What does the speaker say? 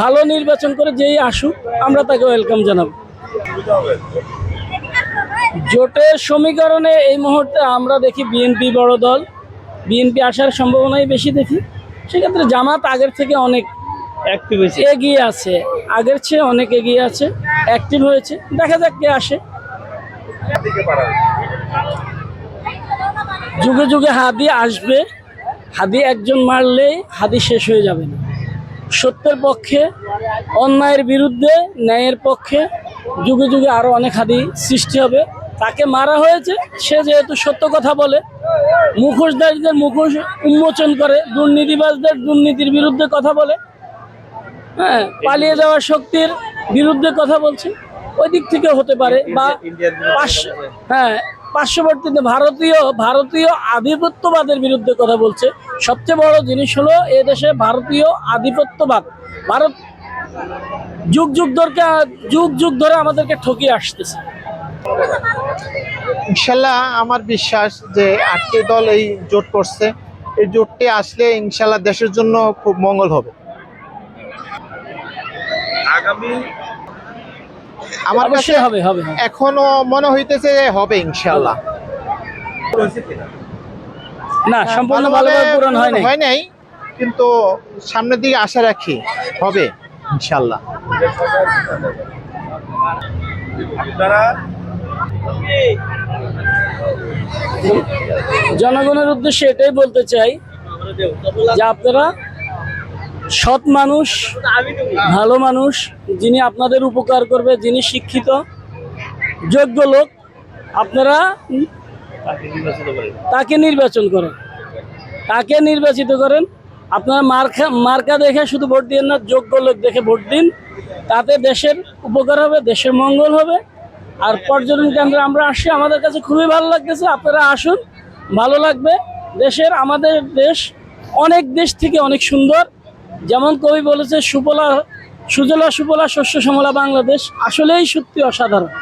ভালো নির্বাচন করে যেই আসুক আমরা তাকে ওয়েলকাম জানাবো। জোটের সমীকরণে এই মুহূর্তে আমরা দেখি বিএনপি বড় দল, বিএনপি আসার সম্ভাবনাই বেশি দেখি। সেক্ষেত্রে জামাত আগের থেকে অনেক এগিয়ে আছে, আগের চেয়ে অনেক এগিয়ে আছে, অ্যাক্টিভ হয়েছে। দেখা যাক কে আসে। যুগে যুগে হাদি আসবে, হাদি একজন মারলেই হাদি শেষ হয়ে যাবে না। সত্যের পক্ষে, অন্যায়ের বিরুদ্ধে, ন্যায়ের পক্ষে যুগে যুগে আরও অনেক হাদি সৃষ্টি হবে। তাকে মারা হয়েছে, সে যেহেতু সত্য কথা বলে, মুখোশধারীদের মুখোশ উন্মোচন করে, দুর্নীতিবাজদের দুর্নীতির বিরুদ্ধে কথা বলে, হ্যাঁ, পালিয়ে যাওয়ার শক্তির বিরুদ্ধে কথা বলছে, ওই দিক থেকে হতে পারে। বা পার্শ্ববর্তীতে ভারতীয় আধিপত্যবাদের বিরুদ্ধে কথা বলছে। সবচেয়ে বড় জিনিস হলো এদেশে ভারতীয় আধিপত্যবাদ। ভারত যুগ যুগ ধরে আমাদেরকে ঠকিয়ে আসতেছে। ইনশাল্লাহ আমার বিশ্বাস যে 8টি দল এই জোট করছে, এই জোটটি আসলে ইনশাল্লাহ দেশের জন্য খুব মঙ্গল হবে। আমার কাছে হবে এখনো মনে হইতেছে হবে ইনশাল্লাহ। না, সম্পূর্ণ ভালোভাবে পূরণ হয় নাই, কিন্তু সামনের দিকে আশা রাখি হবে ইনশাল্লাহ। জনগণের উদ্দেশ্যে এটাই বলতে চাই যে আপনারা সৎ মানুষ, ভালো মানুষ, যিনি আপনাদের উপকার করবে, যিনি শিক্ষিত যোগ্য লোক, আপনারা তাকে নির্বাচিত করেন। আপনারা মার্কা দেখে শুধু ভোট দিন না, যোগ্য লোক দেখে ভোট দিন। তাতে দেশের উপকার হবে, দেশের মঙ্গল হবে। আর পর্যটন কেন্দ্রে আমরা আসছি, আমাদের কাছে খুবই ভালো লাগতেছে। আপনারা আসুন, ভালো লাগবে। আমাদের দেশ অনেক দেশ থেকে অনেক সুন্দর। যেমন কবি বলেছে, সুজলা সুফলা শস্য শ্যামলা বাংলাদেশ। আসলেই সত্যি অসাধারণ।